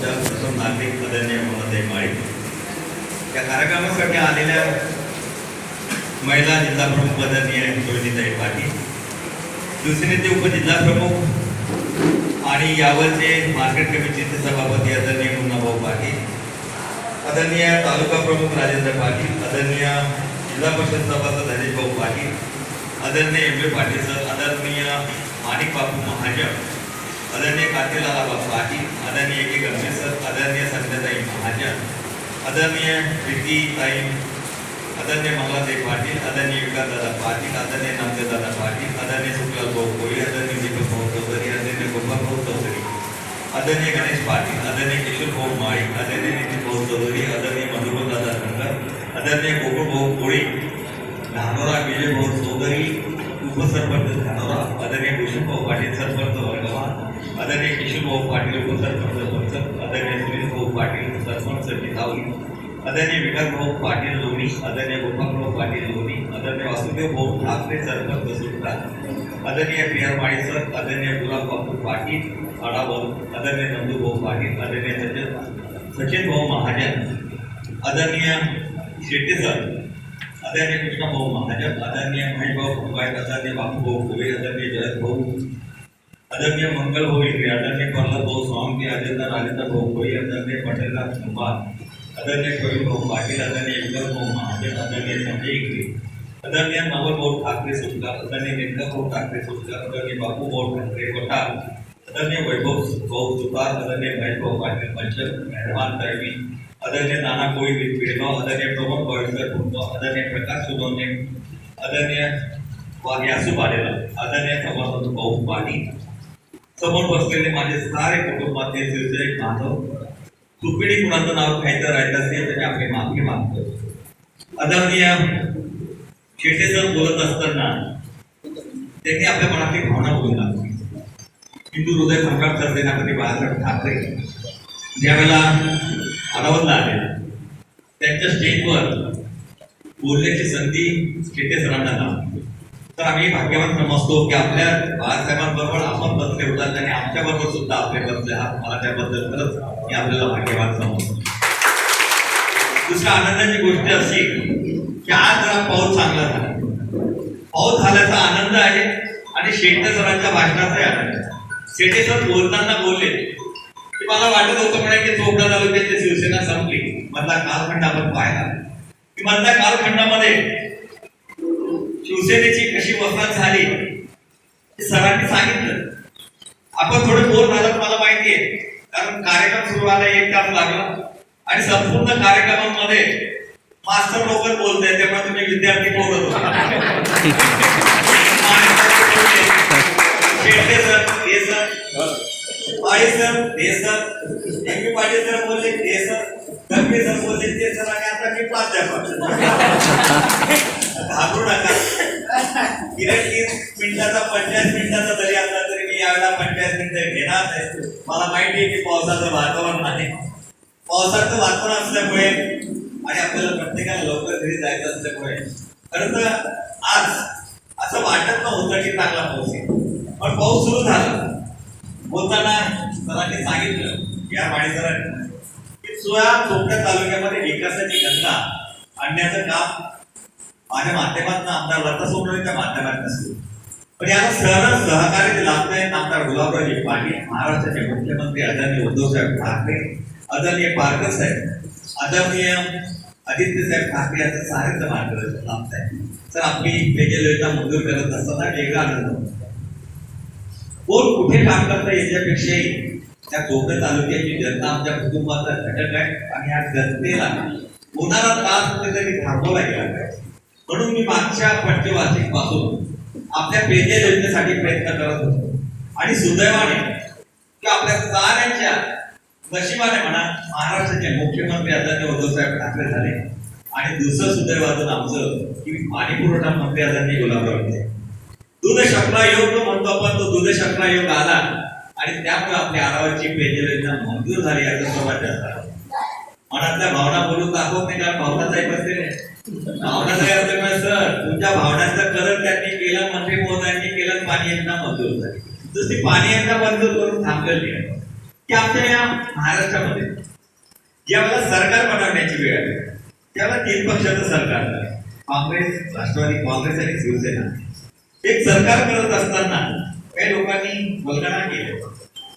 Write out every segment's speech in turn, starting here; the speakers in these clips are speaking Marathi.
आमच्या प्रथम नागरिक आदरणीय महोदय माळी या कार्यक्रमासाठी आलेल्या महिला जिल्हा प्रमुख आदरणीय रोहिणीताई पाटील, शिवसेनेचे उपजिल्हा प्रमुख आणि यावरचे मार्केट कमिटीचे सभापती आदरणीय मुन्नाभाऊ पाटील, आदरणीय तालुका प्रमुख राजेंद्र पाटील, आदरणीय जिल्हा परिषद सभासद हरीश भाऊ पाटील, आदरणीय एम ए पाटील सर, आदरणीय माणिक बापू महाजन, आदरणीय कांतीलाल पाटील, आदरणीय ए के गणेश सर, आदरणीय संध्याताई महाजन, आदरणीय प्रीतीताई, आदरणीय मंगलाताई पाटील, आदरणीय विकासदादा पाटील, आदरणीय नामदेवदादा पाटील, आदरणीय शुक्लाल भाऊ कोळी, आदरणीय दीपक भाऊ चौधरी, आदरणीय गोपाल भाऊ चौधरी, आदरणीय गणेश पाटील, आदरणीय किशोर भाऊ माळी, आदरणीय नितीन भाऊ चौधरी, आदरणीय मधुबनदादा शंकर, आदरणीय गोकुळ भाऊ कोळी, धानोरा विजय भाऊ चौधरी, उपसरपंच धानोरा, आदरणीय भूषण भाऊ पाटील सरपंच वर्गवान, आदरणीय किशोर भाऊ पाटील उपसरपंच पंचक, आदरणीय सुनील भाऊ पाटील सरपंच टिकावली, आदरणीय विकास भाऊ पाटील लोणी, आदरणीय गोपाल भाऊ पाटील लोणी, आदरणीय वासुदेव भाऊ ठाकरे सरपंच सुद्धा, आदरणीय पी आर माळी सर, आदरणीय गुलाब बापू पाटील आडावर, आदरणीय नंदू भाऊ पाटील, आदरणीय सचिन भाऊ महाजन, आदरणीय शेट्टी सर, आदरणीय कृष्णा भाऊ महाजन, आदरणीय महेश भाऊ कुंभाई, आदरणीय बापू भाऊ कोवे, आदरणीय जयंत भाऊ, आदरणीय मंगल भाऊ इंगळे, आदरणीय प्रल्हाद भाऊ स्वामी, आदरणीय राजेंद्र भाऊ कोळी, आदरणीय पटेलराव कुंभार, आदरणीय प्रवीण भाऊ पाटील, आदरणीय विकास भाऊ महाजन, आदरणीय संजय इंगळे, आदरणीय नवल भाऊ ठाकरे सुटका, आदरणीय नेता भाऊ ठाकरे सुटका, आदरणीय बापू भाऊ ठाकरे कोटा, आदरणीय वैभव भाऊ सुतार, आदरणीय महेश भाऊ पाटील पंचक मेहरबान तळवी, आदरणीय नाना कोळी पिळगाव, आदरणीय प्रमोद गोळकर कुंभार, आदरणीय प्रकाश सुदोने, आदरणीय यासू पाडेला, आदरणीय सभासद भाऊ पाटील, समोर बसलेले माझे सारे कुटुंबातले शिवसैनिक बांधव, चुकडी कुणाचं नाव घ्यायचं राहायचं असेल तर आपली माफी मागतो. आदरणीय शेटे सर बोलत असताना त्यांनी आपल्या मनातली भावना बोलून लागली. हिंदू हृदय सम्राट सरसेनापती बाळासाहेब ठाकरे ज्यावेळेला अनावरला आले त्यांच्या स्टेजवर बोलण्याची संधी शेटे सरांना लाभली. तर आम्ही भाग्यवान समजतो की आपल्या बाळासाहेबांबरोबर आपण बसले होतात आणि आमच्या बरोबर सुद्धा आपले बसले आहात. मला त्याबद्दल खरंच मी आपल्याला भाग्यवान समजतो. दुसऱ्या आनंदाची गोष्ट अशी की आज जरा पाऊस चांगला झाला. पाऊस झाल्याचा आनंद आहे आणि शेट्टे सरांच्या भाषणाचाही आनंद आहे. शेट्टे सर बोलताना बोलले की मला वाटत होतं म्हणे की चोपडा तालुक्याची शिवसेना संपली. मधला कालखंड आपण पाहिला की मधल्या कालखंडामध्ये शिवसेनेची कशी वसाहत झाली सरांनी सांगितलं. आपण थोडे बोर झालं मला माहिती आहे, कारण कार्यक्रम सुरू व्हायला 1 तास लागला आणि संपूर्ण कार्यक्रमामध्ये मास्टर लोक बोलते त्यामुळे तुम्ही विद्यार्थी बोलत होता. शेट्टे सर, हे सर, पाटील सर, हे sir, M P Patil sir बोलले, हे सर, गंभीर सर बोलले, ते सर, आणि आता मी प्राध्यापक. घाबरू नका. 30 मिनिटाचा 50 मिनिटाचा जरी असला तरी मी यावेळेला 50 मिनिटं घेणार आहे. मला माहिती आहे की पावसाचं वातावरण आहे. पावसाचं वातावरण असल्यामुळे आणि आपल्याला प्रत्येकाला लवकर घरी जायचं असल्यामुळे खरं तर आज असं वाटत नव्हतं की चांगला पाऊस आहे, पण पाऊस सुरू झाला. बोलताना सरांनी सांगितलं या माळी सरांनी की चोपडा तालुक्यामध्ये विकासाची गंगा आणण्याचं काम माझ्या माध्यमातून आमदार लता सोनवणेच्या माध्यमातून सुरू. पण याला सहकार्य लाभत आहेत आमदार गुलाबरावजी पाटील, महाराष्ट्राचे मुख्यमंत्री आदरणीय उद्धवसाहेब ठाकरे, आदरणीय पारकर साहेब, आदरणीय आदित्यसाहेब ठाकरे यांचं सारेच मार्गदर्शन लाभत आहे. तर आपली पेजल योजना मंजूर करत असताना वेगळा आनंद होता. कोण कुठे काम करता याच्यापेक्षाही त्या चोपडा तालुक्याची जनता आमच्या कुटुंबाचा घटक आहे आणि या जनतेला होणारा त्रास कुठेतरी थांबवला गेला पाहिजे. म्हणून मी मागच्या पंचवार्षिक पासून आपल्या पेजल योजनेसाठी प्रयत्न करत होतो आणि सुदैवाने की आपल्या साऱ्यांच्या नशिबाने म्हणा महाराष्ट्राचे मुख्यमंत्री आदरणीय उद्धवसाहेब ठाकरे झाले आणि दुसरं सुदैवाचं आमचं की पाणी पुरवठा मंत्री आदरणीय गुलाबराव होते. दूध शकला योग म्हणतो आपण, तो दूध शकला योग आला आणि त्यामुळे आपल्या आरावाची पेजल योजना मंजूर झाली. याचा सर्वात जास्त मनातल्या भावना बोलून दाखवत नाही, कारण भावनाच आहे बसलेले भावनाचा अर्थ सर तुमच्या भावनांचा करत त्यांनी केलं, मंत्री महोदयांनी केलं, पाणी योजना मंजूर झाली. दुसरी पाणी योजना मंजूर करून थांबलेली आहे. की आमच्या या महाराष्ट्रामध्ये ज्यावेळेला सरकार बनवण्याची वेळ आली त्यावेळेला 3 पक्षाचं सरकार आलं. काँग्रेस, राष्ट्रवादी काँग्रेस आणि शिवसेना एक सरकार करत असताना काही लोकांनी वल्गना केलं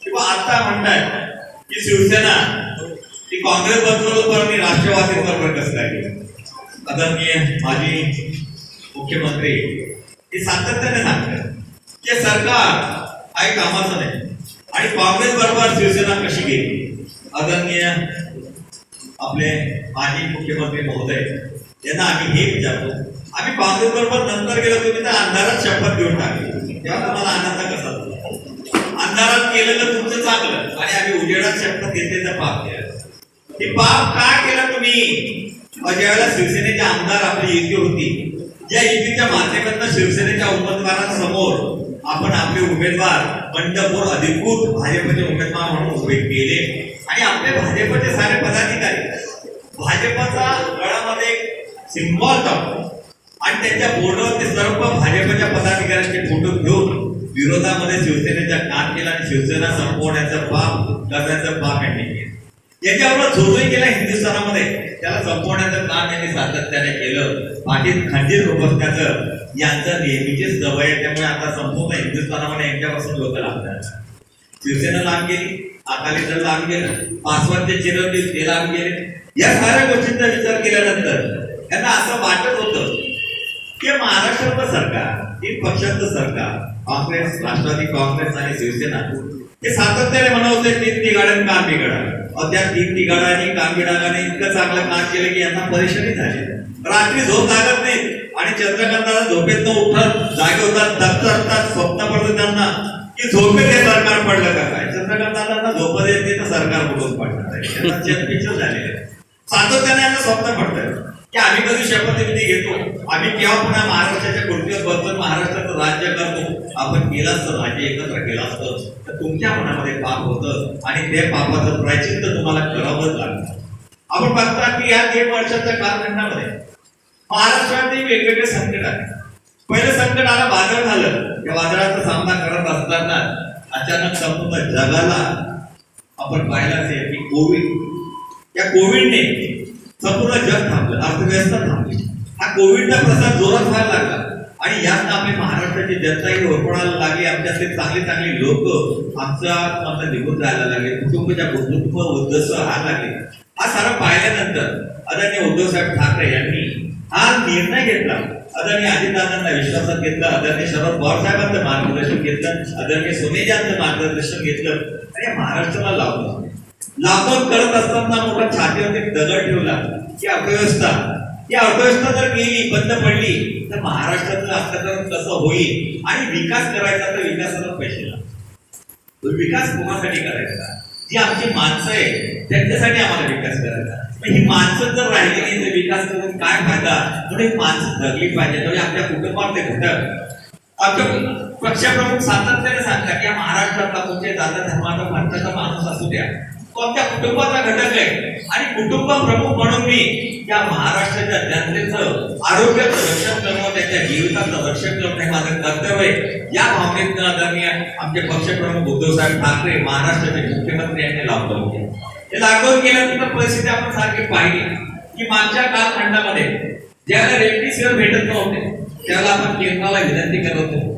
किंवा आता म्हणतात की शिवसेना ती काँग्रेस बरोबर आणि राष्ट्रवादी बरोबर कसं काय केलं. आदरणीय माजी मुख्यमंत्री हे सातत्याने सांगतात की सरकार काही कामाचं नाही आणि काँग्रेस बरोबर शिवसेना कशी गेली. आदरणीय आपले माजी मुख्यमंत्री महोदय यांना आम्ही हे विचारतो, आम्ही काँग्रेस बरोबर नंतर गेलो, तुम्ही तर अंधारात शपथ घेऊन टाकली, तेव्हा तुम्हाला आनंद कसा झाला. अंधारात केलेलं तुमचं चांगलं आणि आम्ही उजेडात शपथ घेतल्याचं पाप केलं. हे पाप का केलं तुम्ही. ज्यावेळेला शिवसेनेचे आमदार आपली युती होती, या युतीच्या माध्यमातून शिवसेनेच्या उमेदवारांसमोर आपण आपले उमेदवार बंडखोर अधिकृत भाजपचे उमेदवार म्हणून उभे केले आणि आपले भाजपचे सारे पदाधिकारी भाजपचा गळामध्ये सिम्बॉल टाकतो आणि त्यांच्या बोर्डावर ते सर्व भाजपच्या पदाधिकाऱ्यांचे फोटो घेऊन विरोधामध्ये शिवसेनेचा काम केला आणि शिवसेना संपवण्याचं पाप करण्याचं पाप यांनी केलं. याच्याबरोबर जोडून केला हिंदुस्थानामध्ये त्याला संपवण्याचं काम यांनी सातत्याने केलं. पाठीत खंजीर उपसण्याचं यांचं नेहमीचीच सवय आहे. त्यामुळे आता संपूर्ण हिंदुस्थानामध्ये यांच्यापासून लोक लागतात. शिवसेना लांब गेली, अकाली दल लांब गेलं, पासवानचे चिरंजीव ते लांब गेले. या साऱ्या गोष्टींचा विचार केल्यानंतर त्यांना असं वाटत होतं की महाराष्ट्राचं सरकार 3 पक्षाचं सरकार काँग्रेस, राष्ट्रवादी काँग्रेस आणि शिवसेना हे सातत्याने म्हणवते 3 तिघाड्याने काम बिघडालं. त्या 3 तिघाड्यांनी काम बिघडाल्याने इतकं चांगलं काम केलं की यांना परेशानी झाली. रात्री झोप लागत नाही आणि चंद्रकांताला झोपेत उठत जागे होतात, दबतात, स्वप्न पडतं त्यांना की झोपेत हे सरकार पडलं का काय. चंद्रकांताला झोपत येते तर सरकार कुठून पडणार आहे. त्यांना चेतपिचर झालेले सातत्याने यांना स्वप्न पडतं की आम्ही कधी शपथविधी घेतो, आम्ही केव्हा पुन्हा महाराष्ट्राच्या कुर्तीवर बसून महाराष्ट्राचं राज्य करतो. आपण केलं असतं, राज्य एकत्र केलं असतं तर तुमच्या मनामध्ये पाप होतं आणि ते पापाचं प्रायचित्त तुम्हाला करावंच लागतं. आपण बघता की या 1.5 वर्षाच्या कालखंडामध्ये महाराष्ट्रातील वेगवेगळे संकट आहेत. पहिलं संकट आलं, वादळ झालं. या वादळाचा सामना करत असताना अचानक संपूर्ण जगाला आपण पाहिलं असेल की कोविड, या कोविडने संपूर्ण जग थांबलं, अर्थव्यवस्था थांबली. हा कोविडचा प्रसार जोरात व्हायला लागला आणि यात आपली महाराष्ट्राची जनताही होरपळायला लागली. आमच्यातले चांगले चांगले लोक आमच्या मधनं निघून जायला लागले, कुटुंबाच्या कुटुंब उद्ध्वस्त व्हायला लागले. हा सारा पाहिल्यानंतर आदरणीय उद्धवसाहेब ठाकरे यांनी हा निर्णय घेतला. आदरणीय अजितदादांना विश्वासात घेतलं, आदरणीय शरद पवार साहेबांचं मार्गदर्शन घेतलं, आदरणीय सोनेजांचं मार्गदर्शन घेतलं आणि महाराष्ट्राला लावलं. लॉकडाऊन करत असताना मोठा छातीवरती दगड ठेवला की अर्थव्यवस्था, या अर्थव्यवस्था जर गेली, बंद पडली तर महाराष्ट्राचं अर्थकारण कसं होईल आणि विकास करायचा तर विकासाला पैसे लागतात. विकास कोणासाठी करायचा, जी आमची माणसं आहे त्यांच्यासाठी आम्हाला विकास करायचा. ही माणसं जर राहिली नाही तर विकास करून काय फायदा. म्हणून माणसं जगली पाहिजे. म्हणजे आपल्या कुटुंबातले घटक आमच्या पक्षप्रमुख सातत्याने सांगतात की महाराष्ट्रातला कोणत्या जात धर्माचा भारताचा माणूस असू द्या, तो आमच्या कुटुंबाचा घटक आहे आणि कुटुंब प्रमुख म्हणून मी या महाराष्ट्राच्या जनतेचं आरोग्याचं रक्षण करणं, त्यांच्या जीविताचं रक्षण करणं हे माझं कर्तव्य आहे. या भावनेतनं आदरणीय आमचे पक्षप्रमुख उद्धवसाहेब ठाकरे महाराष्ट्राचे मुख्यमंत्री यांनी लॉकडाऊन केलं. हे लॉकडाऊन केल्यानंतर परिस्थिती आपण सारखी पाहिली की मागच्या कालखंडामध्ये ज्यावेळेला रेमडेसिवीर भेटत नव्हते त्यावेळेला आपण केंद्राला विनंती करत होतो.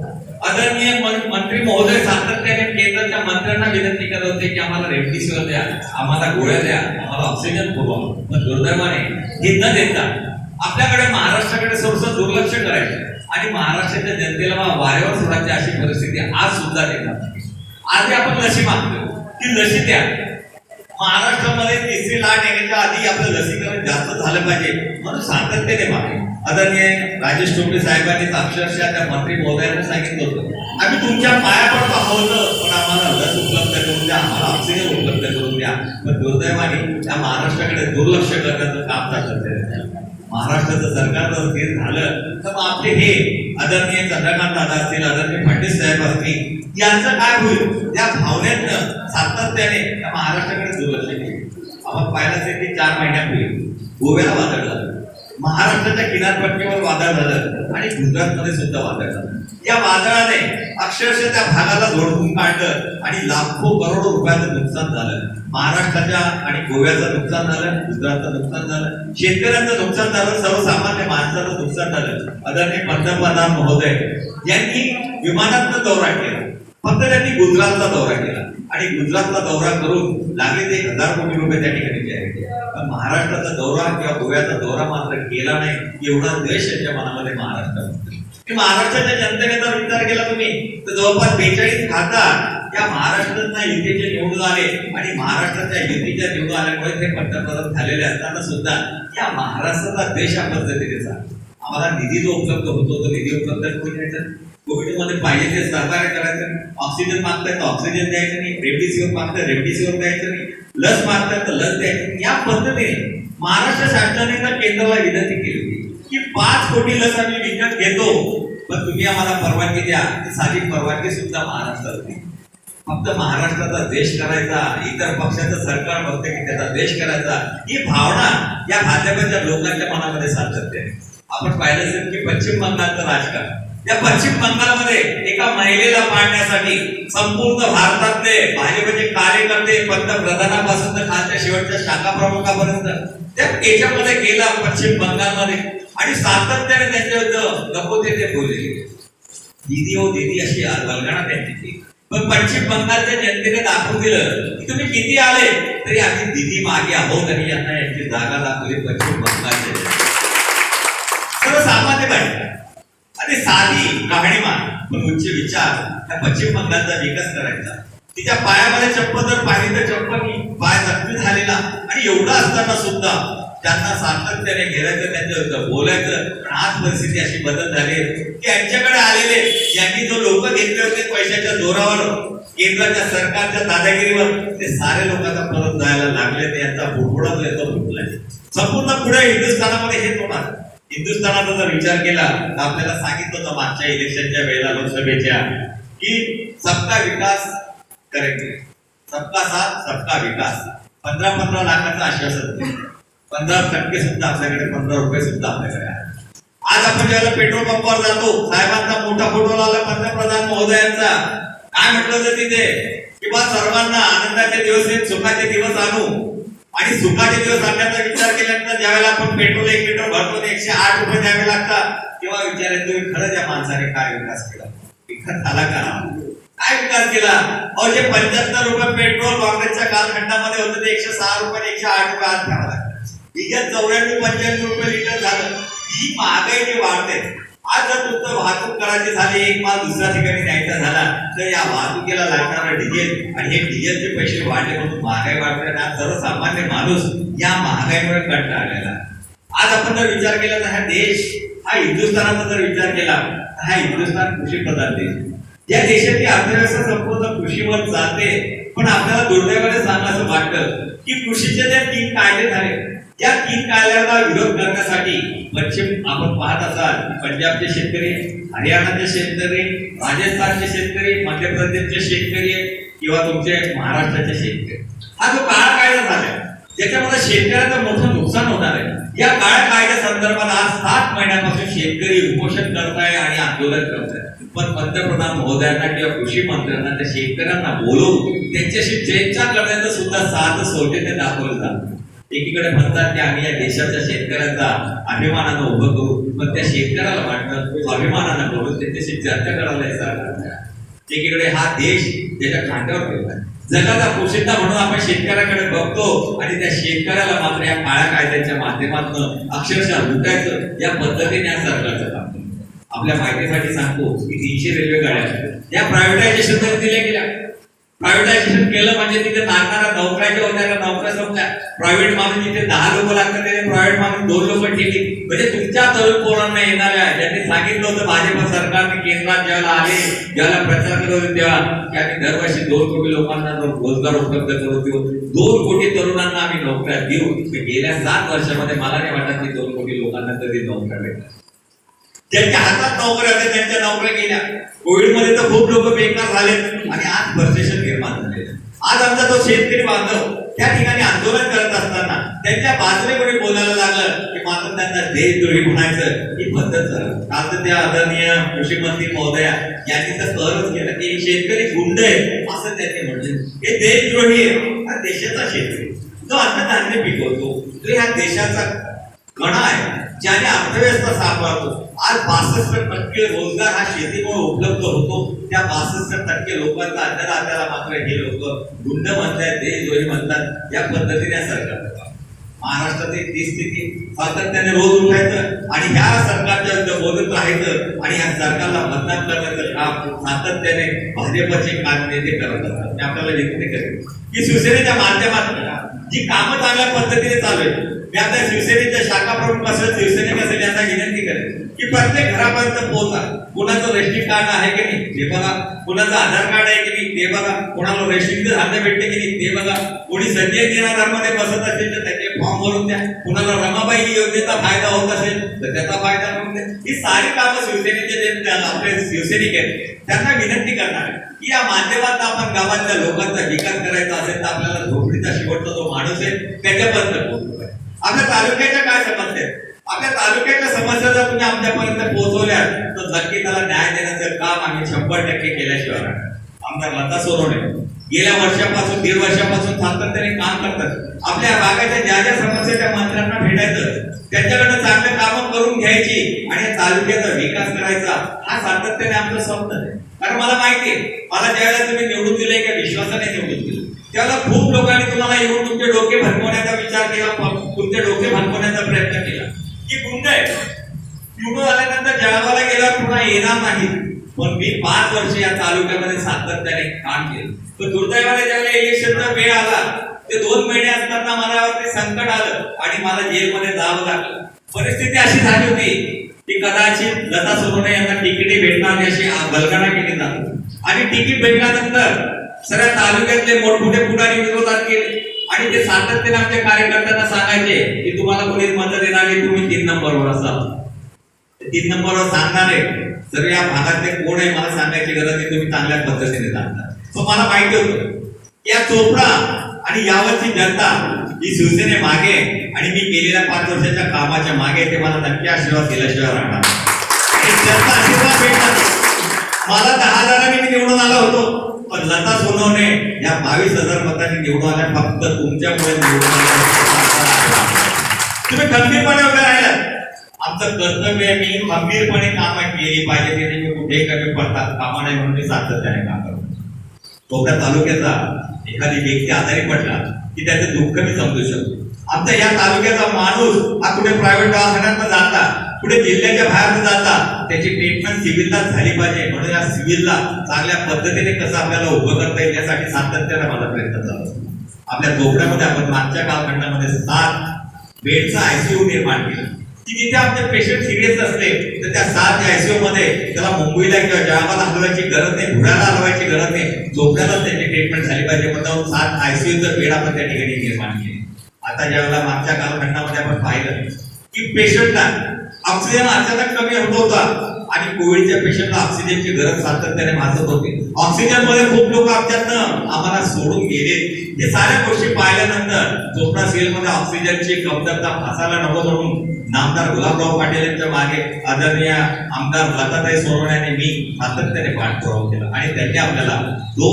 आदरणीय मंत्री महोदय सातत्याने केंद्राच्या मंत्र्यांना विनंती करत होते की आम्हाला रेमडेसिवीर द्या, आम्हाला गोळ्या द्या, आम्हाला ऑक्सिजन पुरवा. पण दुर्दैवाने हे न देता आपल्याकडे महाराष्ट्राकडे सर्वस्व दुर्लक्ष करायचं आणि महाराष्ट्राच्या जनतेला वाऱ्यावर सोडायची अशी परिस्थिती आज सुद्धा देतात. आज आपण लसी मागतो ती लसी द्या. महाराष्ट्रामध्ये 3री लाट येण्याच्या आधी आपलं लसीकरण जास्त झालं पाहिजे म्हणून सातत्याने मागणी. आदरणीय राजेश टोपे साहेबांनी अक्षरशः त्या मंत्री महोदयांना सांगितलं होतं आम्ही तुमच्या पाया पडतो आहोत, पण आम्हाला लस उपलब्ध करून द्या, आम्हाला ऑक्सिजन उपलब्ध करून द्या. पण दुर्दैवाने त्या महाराष्ट्राकडे दुर्लक्ष करण्याचं काम सातत्याने महाराष्ट्राचं सरकार जर स्थिर झालं तर मग आपले हे आदरणीय चंद्रकांत दादा असतील, आदरणीय फडणवीस साहेब असतील, यांचं काय होईल. त्या भावनेतनं सातत्याने त्या महाराष्ट्राकडे दुर्लक्ष केलं. आपण पाहिलं असेल की 4 महिन्यापूर्वी गोव्याला वादळ झालं. महाराष्ट्राच्या किनारपट्टीवर वादळ झालं आणि गुजरातमध्ये सुद्धा वादळ झालं. या वादळाने अक्षरशः त्या भागाला झोडपून काढलं आणि लाखो करोडो रुपयाचं नुकसान झालं. महाराष्ट्राच्या आणि गोव्याचं नुकसान झालं, गुजरातचं नुकसान झालं, शेतकऱ्यांचं नुकसान झालं, सर्वसामान्य माणसाचं नुकसान झालं. आदरणीय पंतप्रधान महोदय यांनी विमानातनं दौरा केला, फक्त त्यांनी गुजरातचा दौरा केला आणि गुजरातचा दौरा करून लागले ते 1000 कोटी रुपये त्या ठिकाणी जाहीर केले. पण महाराष्ट्राचा दौरा किंवा गोव्याचा दौरा मात्र केला नाही. एवढा द्वेष यांच्या मनामध्ये महाराष्ट्रामध्ये. महाराष्ट्राच्या जनतेने जर विचार केला तुम्ही तर जवळपास 42 खासदार या महाराष्ट्रातल्या युतीचे निवडून आले आणि महाराष्ट्राच्या युतीच्या निवडून आल्यामुळे ते पंतप्रधान झालेले असताना सुद्धा या महाराष्ट्राचा देश या पद्धतीने झाला. आम्हाला निधी जो उपलब्ध होतो तो निधी उपलब्ध करून द्यायचा, कोविडमध्ये पाहिजे ते सहकार्य करायचं, ऑक्सिजन मागताय तर ऑक्सिजन द्यायचं नाही, रेमडेसिवीर मागताय रेमडेसिवीर द्यायचं नाही, लस मागताय तर लस द्यायचं नाही. या पद्धतीने महाराष्ट्र शासनाने तर केंद्राला विनंती केली होती की 5 कोटी लस आम्ही विकत घेतो, पण तुम्ही आम्हाला परवानगी द्या. ती साधी परवानगी सुद्धा महाराष्ट्रात होती. फक्त महाराष्ट्राचा देश करायचा, इतर पक्षाचं सरकार बघते की त्याचा देश करायचा, ही भावना या भाजपच्या लोकांच्या मनामध्ये सातत्य आहे. आपण पाहिलं असेल की पश्चिम बंगालचं राजकारण, या पश्चिम बंगालमध्ये एका महिलेला पाळण्यासाठी संपूर्ण भारतातले भाजपचे कार्यकर्ते पंतप्रधानापासून तर खालच्या शेवटच्या शाखा प्रमुखापर्यंत त्याच्यामध्ये गेला पश्चिम बंगालमध्ये आणि सातत्याने त्यांच्या विरुद्ध नको ते बोलले. दीदी हो दीदी अशी वल्गणा त्यांची केली. पण पश्चिम बंगालच्या जनतेने दाखवून दिलं की तुम्ही किती आले तरी आम्ही दीदी मागे आहोत आणि यांना यांची जागा दाखवली पश्चिम बंगालचे सर्वसामान्य बाई आणि साधी राहणीमान पण उच्च विचार त्या पश्चिम बंगालचा विकास करायचा. तिच्या पायामध्ये चप्पल जर पाहिली तर चप्पल पाय जखमी झालेला आणि एवढा असताना सुद्धा त्यांना सातत्याने घेरायचं, त्यांच्या बोलायचं. पण आज परिस्थिती अशी बदल झाली की यांच्याकडे आलेले यांनी जो लोक घेतले होते पैशाच्या जोरावर केंद्राच्या सरकारच्या दादागिरीवर ते सारे लोकांना परत जायला लागले. ते यांचा बुडबुडा येतो फुटलाय. संपूर्ण पुढे हिंदुस्थानामध्ये हेच होणार. हिंदुस्थानाचा जर विचार केला तर आपल्याला सांगितलं होतं मागच्या इलेक्शनच्या वेळेला लोकसभेच्या की सबका विकास करेंगे, सबका साथ सबका विकास. 15 लाखाचं आश्वासन, 15% सुद्धा आपल्याकडे, 15 रुपये सुद्धा आपल्याकडे आहे. आज आपण ज्यावेळेला पेट्रोल पंपावर जातो, साहेबांचा मोठा फोटो लावला पंतप्रधान महोदयांचा, काय म्हटलं होतं तिथे की बा सर्वांना आनंदाचे दिवस आहेत, सुखाचे दिवस आणू. आणि सुखाचे दिवस आणण्याचा विचार केल्यानंतर ज्यावेळेला आपण पेट्रोल 1 लिटर भरतो 108 रुपये द्यावे लागतात, तेव्हा विचार येतो की खरंच या माणसाने काय विकास केला, विकास झाला का, काय विकास केला. अहो जे 75 रुपये पेट्रोल काँग्रेसच्या कालखंडामध्ये होतं ते 106 रुपये 108 रुपये आज घ्यावं लागतं. डिझेल 94-95 रुपये लिटर झालं. ही महागाई जी वाढते. आज जर तुमचं वाहतूक करायची झाली, एक माल दुसऱ्या ठिकाणी न्यायचा झाला तर या वाहतुकीला लागणारा डिझेल आणि हे डिझेलचे पैसे वाढले म्हणून महागाई वाढते. आज सर्वसामान्य माणूस या महागाईमुळे कंटाळलेला. आज आपण जर विचार केला तर हा देश, हा हिंदुस्थानाचा जर विचार केला तर हा हिंदुस्थान कृषीप्रधान देश. या देशाची अर्थव्यवस्था संपूर्ण कृषीवर चालते. पण आपल्याला दुर्दैवाने सांगायचं वाटतं की कृषीचे जे 3 कायदे झाले, या 3 कायद्याला विरोध करण्यासाठी पश्चिम आपण पाहत असाल पंजाबचे शेतकरी, हरियाणाचे शेतकरी, राजस्थानचे शेतकरी, मध्य प्रदेशचे शेतकरी किंवा तुमचे महाराष्ट्राचे शेतकरी, हा जो काळा कायदा झाला त्याच्यामध्ये शेतकऱ्याचं मोठं नुकसान होणार आहे. या काळ्या कायद्या संदर्भात आज 7 महिन्यापासून शेतकरी उपोषण करताय आणि आंदोलन करताय. पण पंतप्रधान महोदयांना किंवा कृषी मंत्र्यांना त्या शेतकऱ्यांना बोलवून त्यांच्याशी चर्चा करण्याचं सुद्धा साध सौजन्य दाखवलं जातं. एकीकडे म्हणतात की आम्ही या देशाच्या शेतकऱ्यांचा अभिमानानं उभं करू, पण त्या शेतकऱ्याला वाटतं अभिमानानं बोलून त्यांच्याशी चर्चा करायला सरकार. एकीकडे हा देश त्याच्या खांद्यावर ठेवलाय. जगाचा पोशिंदा म्हणून आपण शेतकऱ्याकडे बघतो आणि त्या शेतकऱ्याला मात्र या काळ्या कायद्याच्या माध्यमातून अक्षरशः लुटायचं या पद्धतीने या सरकारचं काम. आपल्या माहितीसाठी सांगतो की 300 रेल्वे गाड्या या प्रायव्हेटायझेशन दिल्या गेल्या. प्रायव्हेटायझेशन केलं म्हणजे तिथे लागणाऱ्या नोकऱ्याच्या होत्या, नोकऱ्या संपल्या. प्रायव्हेट माणूस जिथे 10 लोक लागतात तिथे प्रायव्हेट माणूस 2 लोक ठेवली. म्हणजे तुमच्या तरुण पोरांना येणाऱ्या ज्यांनी सांगितलं होतं भाजप सरकारने केंद्रात ज्याला आले, ज्याला प्रचार करत होते तेव्हा की आम्ही दरवर्षी 2 कोटी लोकांना रोजगार उपलब्ध करून देऊ, 2 कोटी तरुणांना आम्ही नोकऱ्या देऊ. गेल्या 7 वर्षामध्ये मला नाही वाटत की 2 कोटी लोकांना तरी नोकऱ्या भेटल्या. ज्यांच्या हातात नोकऱ्या होत्या त्यांच्या नोकऱ्या गेल्या. कोविडमध्ये तर खूप लोक बेकार झाले आणि आज फ्रस्ट्रेशन निर्माण झाले. आज आमचा तो शेतकरी बांधव त्या ठिकाणी आंदोलन करत असताना त्यांच्या बाजूने कोणी बोलायला लागलं की मात्र त्यांना देशद्रोही म्हणायचं ही पद्धत झाली. काल तर त्या आदरणीय कृषी मंत्री महोदया यांनी तर सहज केलं की शेतकरी गुंड आहे असं त्यांनी म्हटलं. हे देशद्रोही आहे. हा देशाचा शेतकरी जो अन्नधान्य पिकवतो, जो ह्या देशाचा कणा आहे, ज्याने अर्थव्यवस्था साकारतो. आज 62% रोजगार हा शेतीमुळे उपलब्ध होतो. त्या 62% लोकांचा अन्नदात्याला मात्र हे लोक गुंड म्हणतात, देशद्रोही म्हणतात. या पद्धतीने सरकार महाराष्ट्रातील ती स्थिती सातत्याने रोज उठायचं आणि ह्या सरकारच्या विरुद्ध बोलत राहायचं आणि ह्या सरकारला बदनाम करण्याचं काम सातत्याने भाजपचे नेते करत असतात. मी आपल्याला विनंती करेन की शिवसेनेच्या माध्यमातून जी कामं चांगल्या पद्धतीने चालू आहेत, मी आता शिवसेनेच्या शाखा प्रमुख असेल, शिवसैनिक असेल यांना विनंती करेन की प्रत्येक घरापर्यंत पोहोचा. कोणाचं रेशन कार्ड आहे की नाही ते बघा, कोणाचं आधार कार्ड आहे की नाही ते बघा, कोणाला रेशनिंगचं धान्य भेटते की नाही ते बघा, कोणी संजय निराधारमध्ये बसत असेल तर त्याचे फॉर्म भरून द्या, कुणाला रमाबाई योजनेचा फायदा होत असेल तर त्याचा फायदा करून द्या. ही सारी कामं शिवसेनेचे जे आपले शिवसैनिक आहेत त्यांना विनंती करणार की या माध्यमातून आपण गावातल्या लोकांचा विकास करायचा असेल तर आपल्याला झोपडीचा शेवटचा जो माणूस आहे त्याच्यापर्यंत पोहोचतो. आपल्या तालुक्याच्या काय समस्या आहेत, आपल्या तालुक्याच्या समस्या जर तुम्ही आमच्यापर्यंत पोहोचवल्या तर नक्की त्याला न्याय देण्याचं काम आम्ही 100% केल्याशिवाय राहणार. आमदार लता सोनवणे गेल्या वर्षापासून 1.5 वर्षापासून सातत्याने काम करतात. आपल्या भागाच्या ज्या ज्या समस्या त्या मंत्र्यांना भेटायचं, त्यांच्याकडनं चांगलं कामं करून घ्यायची आणि या तालुक्याचा विकास करायचा हा सातत्याने आमचं स्वप्न आहे. कारण मला माहिती आहे, मला ज्यावेळेला तुम्ही निवडून दिले एका विश्वासाने निवडून दिले त्यावेळेला खूप लोकांनी तुम्हाला येऊन तुमचे डोके भरकवण्याचा विचार केला, तुमचे डोके भरकवण्याचा प्रयत्न केला की गुंड आहे, निवडून आल्यानंतर जळगावला गेल्यावर पुन्हा येणार नाही. पण मी 5 वर्ष या तालुक्यामध्ये सातत्याने काम केलं. तर दुर्दैवाने ज्यावेळेला इलेक्शनचा वेळ आला ते 2 महिने असताना मनावरती संकट आलं आणि मला जेलमध्ये जावं लागलं. परिस्थिती अशी झाली होती की कदाचित लता सोनवणे यांना तिकीट भेटणार नाही अशी बलगणा केली जात आणि तिकीट भेटल्यानंतर सगळ्या तालुक्यातले मोठमोठे पुढारी विरोधात केले आणि ते सातत्याने आमच्या कार्यकर्त्यांना सांगायचे की तुम्हाला कोणी मत देणार नाही, तुम्ही 3 नंबरवर असाल. 3 नंबरवर सांगणारे सर या भागातले कोण आहे मला सांगायची गरज नाही, तुम्ही चांगल्या पद्धतीने सांगता. तो मला माहिती होतं या चोपडा आणि यावरची जनता ही शिवसेने मागे आणि मी केलेल्या 5 वर्षाच्या कामाच्या मागे ते मला नक्की आशीर्वाद दिल्याशिवाय राहणार. जनता आशीर्वाद भेटणार. मला 10,000 मी निवडून आलो होतो, पण लता सोनवणे या 22,000 मतांनी निवडून आल्या फक्त तुमच्यामुळे निवडून आल्या. तुम्ही खंबीरपणे उभे राहिलात. आमचं कर्तव्य आहे मी खंबीरपणे कामं केली पाहिजे, ते मी कुठे कमी पडतात कामा नाही म्हणून मी सातत्याने काम करतो. कोकणा तालुक्याचा एखादी व्यक्ती आजारी पडला की त्याचं दुःख मी समजू शकतो. आमच्या या तालुक्याचा माणूस हा कुठे प्रायव्हेट दवाखान्यात जाता, कुठे जिल्ह्याच्या बाहेर जाता त्याची ट्रीटमेंट सिव्हिलला झाली पाहिजे. म्हणून या सिव्हिलला चांगल्या पद्धतीने कसं आपल्याला उभं करता येईल यासाठी सातत्याने माझा प्रयत्न चालू असतो. आपल्या कोकणामध्ये आपण मागच्या कालखंडामध्ये 7 बेडचा आयसीयू निर्माण केला की जिथे आमचे पेशंट सिरियस असले तर त्या 7 आयसीयू मध्ये त्याला मुंबईला किंवा जळगावला हलवायची गरज नाही, पुण्याला हलवायची गरज नाही, झोपड्यालाच त्याची ट्रीटमेंट झाली पाहिजे. म्हणून 7 आयसीयूचं बेड आपण त्या ठिकाणी निर्माण केले. आता ज्यावेळेला मागच्या कालखंडामध्ये आपण पाहिलं की पेशंटला ऑक्सिजन अचानक कमी होत होता आणि कोविडच्या पेशंटला ऑक्सिजनची गरज सातत्याने भासत होती. ऑक्सिजन मध्ये खूप लोक आमच्यातनं आम्हाला सोडून गेले. हे साऱ्या गोष्टी पाहिल्यानंतर चोपडा सिव्हिल मध्ये ऑक्सिजनची कमतरता भासायला नको म्हणून नामदार गुलाबराव पाटील यांच्या मागे आदरणीय आमदार लताताई सोनवणे यांनी मी सातत्याने पाठपुरावा केला आणि त्यांनी आपल्याला 2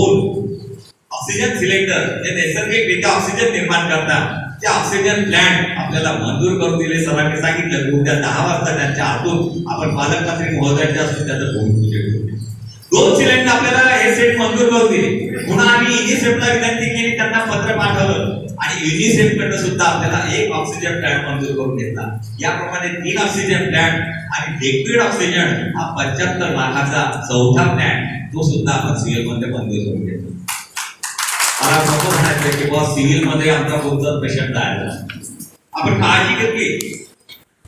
ऑक्सिजन सिलेंडर जे नैसर्गिकरित्या ऑक्सिजन निर्माण करतात ते ऑक्सिजन प्लांट आपल्याला मंजूर करून दिले. सरांनी सांगितलं की उद्या 10 वाजता त्यांच्या हातून आपण पालकमंत्री महोदयांच्या हस्ते त्याचं भूमिपूजन करू. 2 सिलेंडर आपल्याला हे सेट मंजूर करून दिले. पुन्हा आम्ही युनिसेफला विनंती केली, त्यांना पत्र पाठवलं आणि युनिसेफ कडनं सुद्धा आपल्याला 1 ऑक्सिजन प्लांट मंजूर करून घेतला. याप्रमाणे 3 ऑक्सिजन प्लांट आणि लिक्विड ऑक्सिजन हा 75 लाखाचा 4था प्लांट तो सुद्धा आपण सिव्हिल मध्ये मंजूर करून घेतला. मला नको म्हणायचं की बॉस सिव्हिल मध्ये आमचा कोणता पेशंट जायला आपण काळजी घेतली.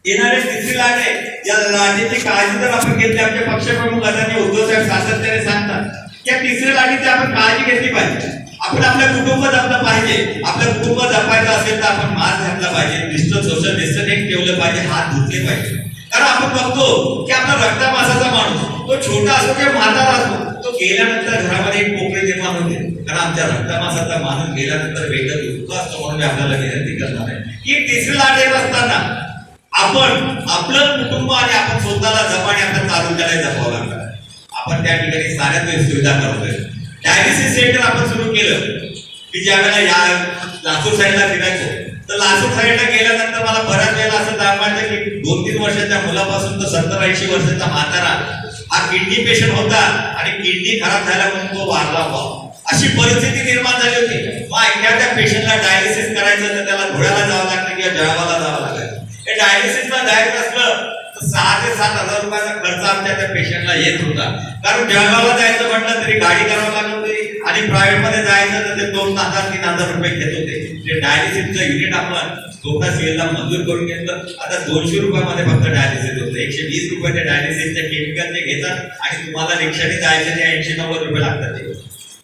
येणारे 3री लाट आहे, या लाटेची काळजी जर आपण घेतली, आमचे पक्षप्रमुख आदरणीय उद्धव साहेब सातत्याने सांगतात की 3री लाटेची आपण काळजी घेतली पाहिजे. आपण आपलं कुटुंब जपलं पाहिजे. आपलं कुटुंब जपायचं असेल तर आपण मास्क घातला पाहिजे, डिस्टन्स सोशल डिस्टन्सिंग ठेवलं पाहिजे, हात धुतले पाहिजे. कारण आपण बघतो की आपला रक्तमासाचा माणूस तो छोटा असो किंवा म्हातारा असो तो गेल्यानंतर घरामध्ये एक कोपरे निर्माण होते. कारण आमच्या रक्तमासाचा माणूस गेल्यानंतर वेगळं दुःख असतं, म्हणून मी आपल्याला विनंती करणार आहे की तिसरी लाट येत असताना आपण आपलं कुटुंब आणि आपण स्वतःला जपाने आपल्या तालुक्याला जपावं लागणार. आपण त्या ठिकाणी साऱ्या सुविधा करतोय. डायलिसिस सेंटर आपण सुरू केलं की ज्या वेळेला या लासूर साईडला फिरायचो तर लासूर साईडला गेल्यानंतर मला बऱ्याच वेळेला असं जाणवायचं की 2-3 वर्षाच्या मुलापासून तर 70-80 वर्षाचा म्हातारा हा किडनी पेशंट होता आणि किडनी खराब झाल्या म्हणून तो वारला व्हावा अशी परिस्थिती निर्माण झाली होती. मग एखाद्या पेशंटला डायलिसिस करायचं तर त्याला धुळ्याला जावं लागतं किंवा जळगावला जावं लागायचं. हे डायलिसिसला जायचं असलं तर 6,000 ते 7,000 रुपयाचा खर्च आमच्या त्या पेशंटला येत होता. कारण जळगावला जायचं म्हटलं तरी गाडी करावं लागत होती आणि प्रायव्हेट मध्ये जायचं तर ते 2,000-3,000 रुपये घेत होते. ते डायलिसिसचं युनिट आपण स्वतः सीएलला मंजूर करून घेतलं. आता 200 रुपयामध्ये फक्त डायलिसिस होतं. 120 रुपये ते डायलिसिसचे केमिकलचे घेतात आणि तुम्हाला रिक्षाने जायचे ते 80-90 रुपये लागतात.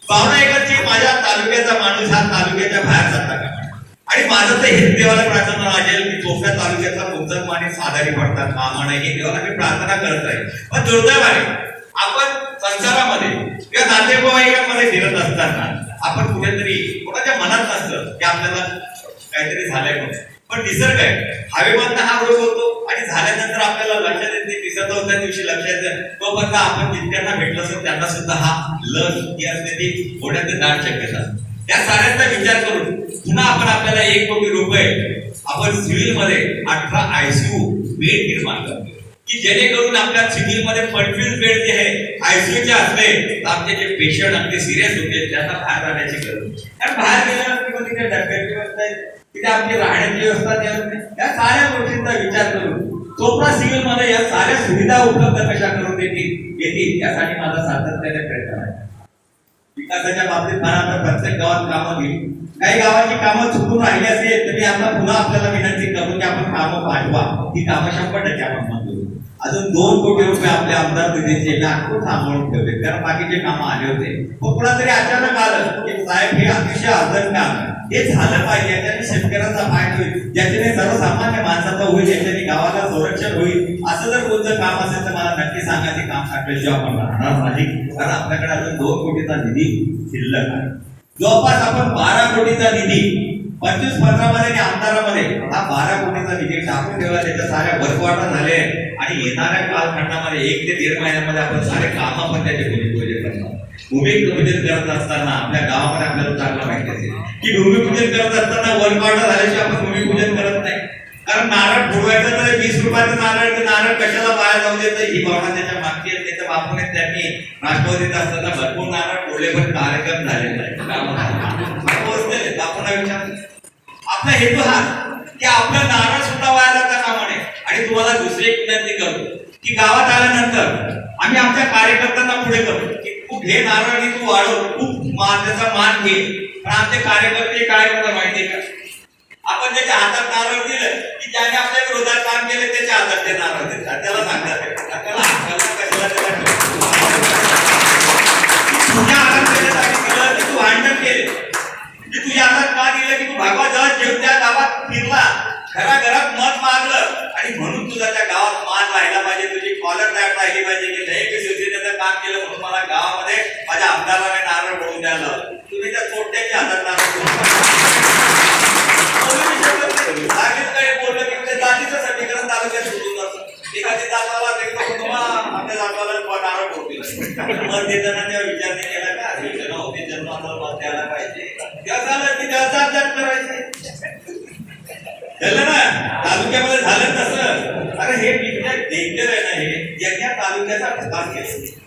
भावना एकच की माझ्या तालुक्याचा माणूस हा तालुक्याच्या बाहेर जाता का आणि माझं तर हेच देवाला प्रार्थना राहील की चोपड्या तालुक्याचा मुद्दम आणि साधारी पडतात मामाने हे देवाला मी प्रार्थना करत आहे. पण दुर्दैवाने आपण संसारामध्ये किंवा नातेवाईकांमध्ये फिरत असताना आपण कुठेतरी कोणाच्या मनात नसतं की आपल्याला काहीतरी झालंय म्हणून, पण निसर्ग आहे हवेमधनं हा रोग होतो आणि झाल्यानंतर आपल्याला लक्षात येत नाही. 30-34 दिवशी लक्षात येतं तोपर्यंत आपण जितक्यांना भेटलं असेल त्यांना सुद्धा हा लस ही असते ती होण्याचे दाट शक्यता. त्या साऱ्यांचा विचार करून पुन्हा आपण आपल्याला 1 कोटी रुपये आपण सिव्हिल मध्ये 18 ICU बेड निर्माण करतो की जेणेकरून आपल्या सिव्हिल मध्ये 25 बेड जे आहे ICU चे असले तर आपले जे पेशंट अगदी सिरियस होते त्यांना बाहेर राहण्याची गरज. कारण बाहेर गेल्यानंतर तिथे डब्याची व्यवस्था आहे, तिथे आपली राहण्याची व्यवस्था या साऱ्या गोष्टींचा विचार करून चोपडा सिव्हिल मध्ये या साऱ्या सुविधा उपलब्ध कशा करून येतील यासाठी माझा सातत्याने प्रयत्न आहे. विकासाच्या बाबतीत मला आता प्रत्येक गावात कामं घेईल. काही गावाची कामं चुकून राहिली असेल तरी आता पुन्हा आपल्याला विनंती करू की आपण कामं पाठवा. ही कामं 100% आपण मंजूर. अजून 2 कोटी रुपये आपल्या आमदार निधीचे आखून सांभाळून ठेवले कारण बाकीचे कामं आले होते. कोकणात तरी अचानक आलं की साहेब हे अतिशय अर्जंट काम हे झालं पाहिजे. याच्याने शेतकऱ्याचा फायदा होईल, ज्याच्याने सर्वसामान्य माणसाचा होईल, ज्याच्याने गावाला संरक्षण होईल. असं जर कोणतं काम असेल तर मला नक्की सांगा. ते काम टाकल्याशिवाय आपण राहणार नाही. कारण आपल्याकडे अजून 2 कोटीचा निधी शिल्लक आहे. जवळपास आपण 12 कोटीचा निधी 25-15 मध्ये आमदारामध्ये हा 12 कोटीचा निधी टाकून ठेवला. त्याच्या साऱ्या वर्कवाटा झाले आणि येणाऱ्या कालखंडामध्ये 1 ते 1.5 महिन्यामध्ये आपण सारे काम पण त्याचे भूमिपूजन करणार. भूमिपूजन करत असताना आपल्या गावामध्ये आपल्याला चांगलं माहिती असेल की भूमिपूजन करत असताना वर्कवाटा झाल्याशिवाय आपण भूमिपूजन करत नाही. कारण नारळ फोडवायचं तर 20 रुपयाचं नारळ कशाला वाया जाऊ देत ही भावना त्याच्या मागची आहे. त्याच्या बापूने त्यांनी राष्ट्रवादीत असताना भरपूर नारळ फोडले पण कार्यक्रम झालेला आहे. आपला हेतू हा की आपला नारळ सुद्धा वाया जाता कामा नये. आणि तुम्हाला दुसरी एक विनंती करू की गावात आल्यानंतर आम्ही आमच्या कार्यकर्त्यांना पुढे करू की तू घे नारळ आणि तू वाढव, खूप त्याचा मान घे. पण आमचे कार्यकर्ते काय करतात माहितीये का, आपण त्याच्या हातात नारळ दिलं की ज्याने आपल्या विरोधात काम केले त्याच्या हातात ते नारळ देतात. त्याला सांगतात तुझ्या हातात त्याच्यासाठी दिलं की तू भांडण केले, की तुझ्या हातात का दिलं की तू भगवा जवळ जेवून त्या गावात फिरला, घराघरात मत मागलं आणि म्हणून तुझा त्या गावात मान राहिला पाहिजे, तुझी कॉलर टॅप राहिली पाहिजे की नाही शिवसेनेचं काम केलं म्हणून मला गावामध्ये माझ्या आमदाराने नारळ बोलून द्यायला. तुम्ही त्या चोट्याच्या हातात नारळ बोललं की ते जातीचं समीकरण तालुक्यात सुटून जातं. एखादी जाताला आपल्या जाताला नारळ बोलतील मत देताना तेव्हा विचार नाही केला का योजना होती जन्माला मत द्यायला पाहिजे झालं की त्याचा अभ्यास करायचे झालं ना. तालुक्यामध्ये झालं तसं. अरे हे किती डेंजर आहे ना, हे या तालुक्याचा विकास केला.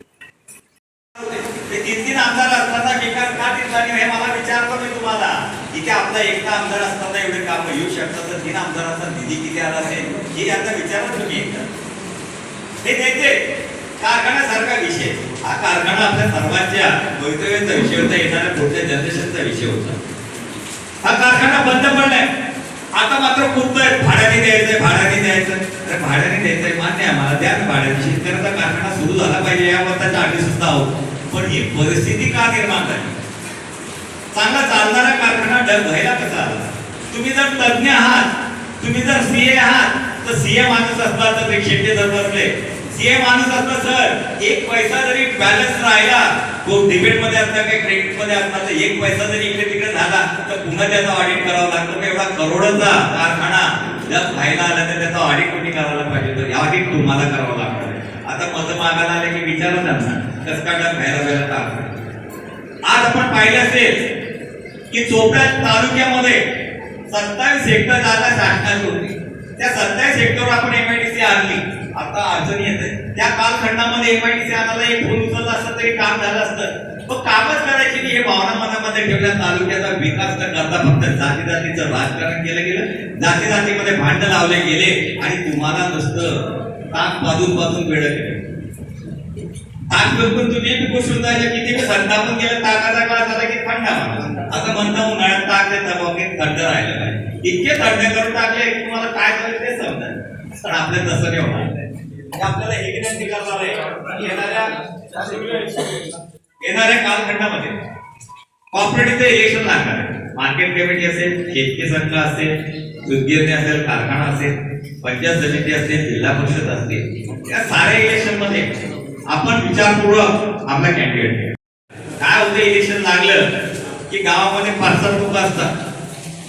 3 आमदार असताना विकास का दिसला हे मला विचारतो मी तुम्हाला. इथे आपला एकटा आमदार असताना एवढे काम येऊ शकतात तर 3 आमदारांचा निधी किती आला असेल हे याचा विचार तुम्ही एकदा. हे नेते कारखान्यासारखा विषय, हा कारखाना आपल्या सर्वांच्या भवितव्याचा विषय होता, येणाऱ्या पुढच्या जनरेशनचा विषय होता. हा कारखाना बंद पडलाय. आता मात्र खूप भाड्याने द्यायचंय अरे भाड्याने द्यायचंय मान्य आहे मला, द्या भाड्याने. शेतकऱ्याचा कारखाना सुरू झाला पाहिजे यावर त्याचा आम्ही सुद्धा आहोत. पण ही परिस्थिती का निर्माण झाली. चांगला चालणारा कारखाना व्हायला कसा आला. तुम्ही जर तज्ञ आहात, तुम्ही जर सीए आहात तर सीए माणूस असला तर एक शेट्टे जर बसले सीए माणूस असला सर एक पैसा जरी बॅलन्स राहिला तो डिबेटमध्ये असला काही क्रेडिटमध्ये असला तर एक पैसा जरी इकडे तिकडे झाला तर पुन्हा त्याचा ऑडिट करावा लागतो. एवढा करोडोचा कारखाना जर व्हायला आला तर त्याचा ऑडिट कोणी करायला पाहिजे, तर ऑडिट तुम्हाला करावं लागतं. आता मत मागायला आले की विचारा त्यांना कसं काय व्हायला वेळेला टाकतो. आज आपण पाहिलं असेल की चोपडा तालुक्यामध्ये 27 हेक्टर जागा शासनाची होती. त्या 27 हेक्टरवर आपण एमआयडीसी आणली. आता अडचण येते त्या कालखंडामध्ये एमआयडीसी आणायला एक फोन उचलला असता तरी काम झालं असतं. मग कामच करायची नाही हे भावना मनामध्ये ठेवल्या. तालुक्याचा विकास न करता फक्त जातीचं राजकारण केलं गेलं, जातीमध्ये भांडण लावले गेले आणि तुम्हाला नुसतं ताक बाजून वेळ केलं. ताक बिलकुल तुम्ही गोष्ट किती संतापून गेलं, ताकाचा काळ झाला की थंड आता म्हणता उन्हाळ्यात ताक देता थंड राहिलं पाहिजे. इतके थंड करून टाकले की तुम्हाला काय झालं ते समजा. पण आपल्या तसं नाही होणार. आपल्याला हे विनंती करणार आहे येणाऱ्या कालखंडामध्ये कॉर्पोरेटिव्ह इलेक्शन लागणार आहे. मार्केट कमिटी असेल, शेतकरी संघ असेल, उद्योजक असेल, कारखाना असेल, पंचायत समिती असेल, जिल्हा परिषद असेल, या साऱ्या इलेक्शन मध्ये आपण विचारपूर्वक आपला कॅन्डिडेट काय होतं. इलेक्शन लागलं की गावामध्ये 5-7 लोक असतात.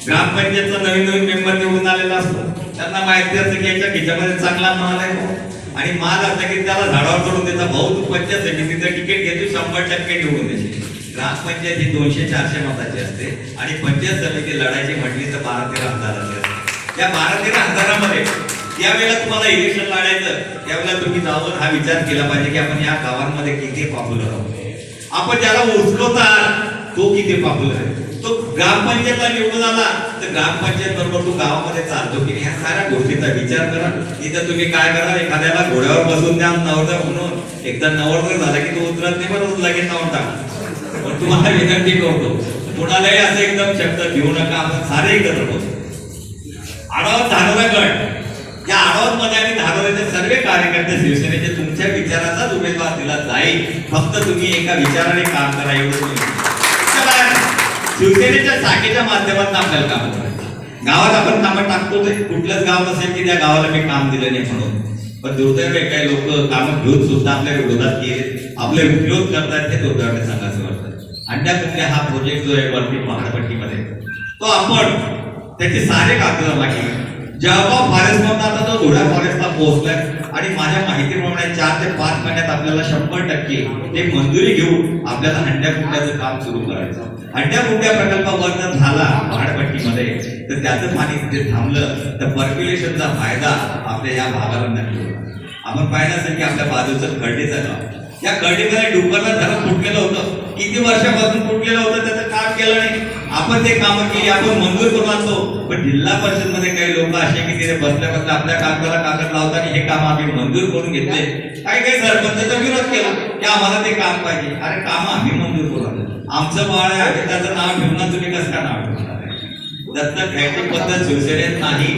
ग्रामपंचायतचा नवीन मेंबर निवडून आलेला असतो. त्यांना माहिती असतं की याच्या खिच्यामध्ये चांगला माल आहे आणि माल असला की त्याला झाडावर चढून त्याचा भाऊ तू पंचायत समितीचं तिकीट घेतो 100% निवडून द्यायचे. ग्रामपंचायत ही 200-400 मताची असते आणि पंचायत समिती लढायची म्हटली तर 12-13 हजाराची असते. या 12-13 हजारामध्ये त्यावेळेला तुम्हाला इलेक्शन लढायचं, त्यावेळेला तुम्ही जाऊन हा विचार केला पाहिजे की आपण या गावांमध्ये किती पॉप्युलर आहोत. आपण ज्याला उचलवतात तो किती पॉप्युलर आहे. तो ग्रामपंचायतला निवडून आला तर ग्रामपंचायत बरोबर तो गावामध्ये चालतो की ह्या साऱ्या गोष्टीचा विचार करा. इथं तुम्ही काय करा, एखाद्याला घोड्यावर बसून द्या नवरदा म्हणून. एकदा नवरदा झाला की तो उतरत नाही, बरोबर लगेच नाव टाका. पण तुम्हाला विनंती करतो कुणालाही असं एकदम शब्द घेऊ नका. आपण सारे एकत्र होतो. आढावा धानोरा गट, या आढावात मध्ये आणि धानोऱ्याचे सर्व कार्यकर्ते शिवसेनेचे तुमच्या विचाराचाच उमेदवार दिला जाईल. फक्त तुम्ही एका विचाराने काम करा एवढं. शिवसेनेच्या शाखेच्या माध्यमातून आपल्याला काम करायचं. गावात आपण कामं टाकतो ते कुठलंच गाव नसेल की त्या गावाला मी काम दिलं नाही म्हणून. पण दुर्दैव काही लोक कामं घेऊन सुद्धा आपल्या विरोधात केले, आपले विरोध करतात ते दुर्दैवाने सांगायचं वाटतं. अंड्याकुंड्या हा प्रोजेक्ट जो आहे वरती पहाडपट्टीमध्ये तो आपण त्याचे सारे कागद केले. जळगाव फॉरेस्ट मधून आता तो धुळा फॉरेस्टला पोहोचलाय आणि माझ्या माहितीप्रमाणे 4 ते 5 महिन्यात आपल्याला 100% ते मंजुरी घेऊन आपल्याला हंड्याकुंड्याचं काम सुरू करायचं. हंड्याकुंड्या प्रकल्प वर्णन झाला पहाडपट्टीमध्ये तर त्याचं पाणी तिथे थांबलं तर पर्क्युलेशनचा फायदा आपल्या या भागाला नक्की होईल. आपण पाहिलं असेल की आपल्या बाजूचं खर्डीचं गाव, या खर्डीमध्ये डुकरला धरण फुटलेलं होतं. किती वर्षापासून फुटलेलं होतं, त्याचं काम केलं नाही. आपण ते कामं केली, आपण मंजूर करून आणतो. पण जिल्हा परिषद मध्ये काही लोक असे की तिथे बसल्या बसल्या आपल्या कागदाला कागद लावतात हे काम आम्ही मंजूर करून घेतले. काही सरपंचाचा विरोध केला की आम्हाला ते काम पाहिजे. अरे काम आम्ही मंजूर करू, आमचं बाळ आहे, आम्ही त्याचं नाव ठेवून तुम्ही कसं काय नाव ठेवणार आहे. दत्तक घ्यायची पद्धत शिवसेनेत नाही.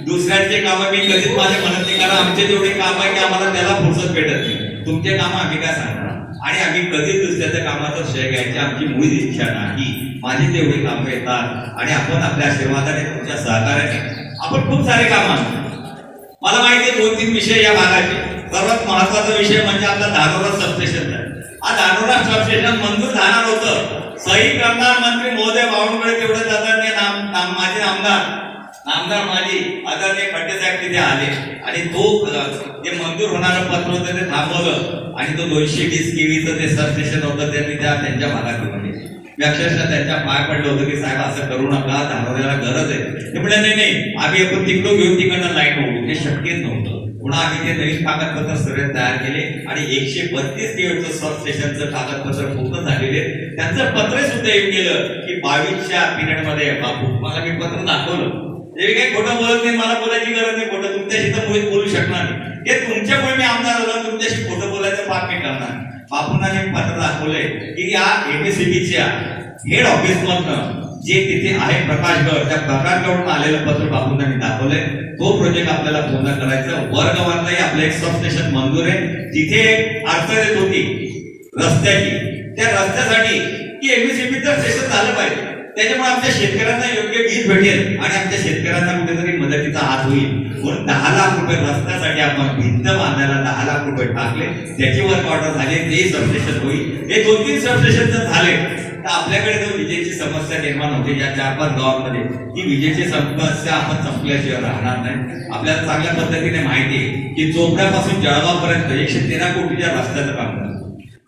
दुसऱ्यांचे कामं मी कधीच माझ्या म्हणत नाही, कारण आमचे जेवढे काम आहे की आम्हाला त्याला फुरसत भेटत नाही. तुमचे काम आम्ही काय सांगणार आणि आम्ही कधीच दुसऱ्याच्या कामाचा श्रेय घ्यायची आमची मुळीच इच्छा नाही. माझी तेवढी कामं येतात आणि आपण आपल्या आशीर्वादाने तुमच्या सहकार्याने आपण खूप सारे काम. मला माहिती आहे 2-3 विषय या भागाचे. सर्वात महत्वाचा विषय म्हणजे आपला धानोरा सबस्टेशनचा. हा धानोरा सबस्टेशन मंजूर झाणार होतं. सही करणार मंत्री महोदय बावनकुळे तेवढे आदरणीय माझे नामदार माजी आदरणीय खड्डे साहेब तिथे आले आणि तो जे मंजूर होणारं पत्र होतं ते थांबवलं आणि तो 220 केव्हीचं ते सबस्टेशन होतं त्यांनी त्यांच्या भागात घेऊन मी अक्षरशः त्यांच्या पाय पडलं होतं की साहेब असं करू नका, धानोऱ्याला गरज आहे. ते म्हणजे नाही आम्ही आपण तिकडं घेऊन तिकडनं लाईट होऊ, ते शक्यच नव्हतं. पुन्हा आम्ही ते नवीन कागदपत्र सर्व तयार केले आणि 132 केव्हीचं सबस्टेशनचं कागदपत्र पूर्ण झालेले. त्यांचं पत्र सुद्धा येऊन गेलं की 22च्या पिरियड मध्ये बापू मला मी पत्र दाखवलं. हे काही खोटं बोलत नाही, मला बोलायची गरज नाही. खोटं तुमच्याशी तर मुळीच बोलू शकणार नाही. हे तुमच्यामुळे मी आमदार झालो, तुमच्याशी खोटं बोलायचं पाप मी करणार. बापूंना हे पत्र दाखवलंय की या एमएससीबीच्या हेड ऑफिस मधनं जे तिथे आहे प्रकाशगड, त्या प्रकाशगडून आलेलं पत्र बापूंना मी दाखवलंय. तो प्रोजेक्ट आपल्याला पूर्ण करायचा. वर्गवारलाही आपलं एक सबस्टेशन मंजूर आहे. तिथे एक अडचण येत होती रस्त्याची, त्या रस्त्यासाठी की एमएससीबीचं स्टेशन झालं पाहिजे. त्याच्यामुळे आमच्या शेतकऱ्यांना योग्य वीज भेटेल आणि आमच्या शेतकऱ्यांना कुठेतरी मदतीचा हात होईल. म्हणून 10 लाख रुपये रस्त्यासाठी आपण भिंत बांधायला 10 लाख रुपये टाकले, त्याची वर्क ऑर्डर झाले, ते सबस्टेशन होईल. हे 2-3 सबस्टेशन जर झाले तर आपल्याकडे जो विजेची समस्या निर्माण होते या 4-5 गावांमध्ये, ती विजेची समस्या आपण संपल्याशिवाय राहणार नाही. आपल्याला चांगल्या पद्धतीने माहिती आहे की चोपड्यापासून जळगाव पर्यंत 113 कोटीच्या रस्त्याचं काम झालं.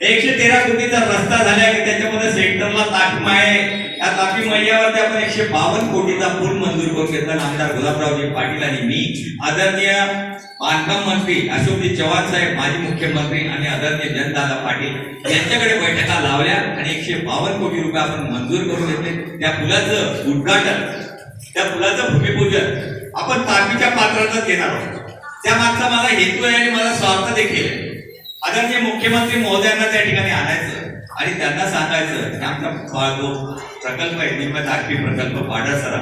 113 कोटीचा रस्ता झाला की त्याच्यामध्ये सेंटरला तापी आहे. या तापी मैयावरती आपण 152 कोटीचा पूल मंजूर करून घेतला. आमदार गुलाबरावजी पाटील आणि मी, आदरणीय बांधकाम मंत्री अशोकजी चव्हाण साहेब, माजी मुख्यमंत्री आणि आदरणीय जयंतदादा पाटील यांच्याकडे बैठका लावल्या आणि 152 कोटी रुपये आपण मंजूर करून घेतले. त्या पुलाचं उद्घाटन, त्या पुलाचं भूमिपूजन आपण तापीच्या पात्रातच घेणार आहोत. त्या मागचा माझा हेतू आहे आणि माझा स्वार्थ देखील आहे. आदरणीय मुख्यमंत्री महोदयांना त्या ठिकाणी आणायचं आणि त्यांना सांगायचं की आमचा जो प्रकल्प आहे निम्न तारपी प्रकल्प पाडळसरा,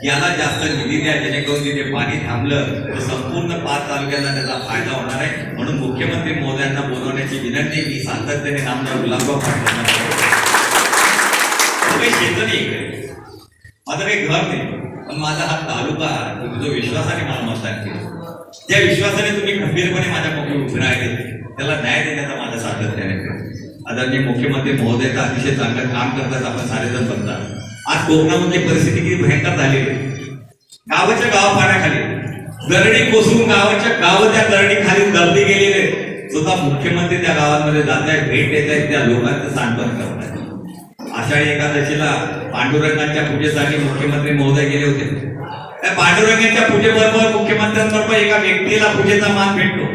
याला जास्त निधी द्या, जेणेकरून तिथे पाणी थांबलं तर संपूर्ण 5 तालुक्यांना त्याचा फायदा होणार आहे. म्हणून मुख्यमंत्री महोदयांना बोलवण्याची विनंती मी सातत्याने आमदार गुलाबराव पाटलांना करतो. काही शेत नाही इकडे, माझं काही घर नाही, पण माझा हा तालुका जो विश्वासाने मला मतदान केलं, त्या विश्वासाने तुम्ही खंबीरपणे माझ्या पक्षी उभे राहिले, त्याला न्याय देण्याचा माझा सातत्याने प्रयत्न. आदरणीय मुख्यमंत्री महोदय तर अतिशय चांगलं काम करतात, आपण सारेजण बघतात. आज कोकणामध्ये परिस्थिती किती भयंकर झालेली आहे. गावाच्या गाव पाण्याखाली दरडी कोसळून गावाच्या गाव त्या दरडी खाली दबली गेलेले. स्वतः मुख्यमंत्री त्या गावांमध्ये जात आहेत, भेट देत आहेत, त्या लोकांचं सांत्वन करत आहेत. आषाढी एकादशीला पांडुरंगाच्या पूजेसाठी मुख्यमंत्री महोदय गेले होते. त्या पांडुरंगाच्या पूजेबरोबर मुख्यमंत्र्यांबरोबर एका व्यक्तीला पूजेचा मान भेटतो.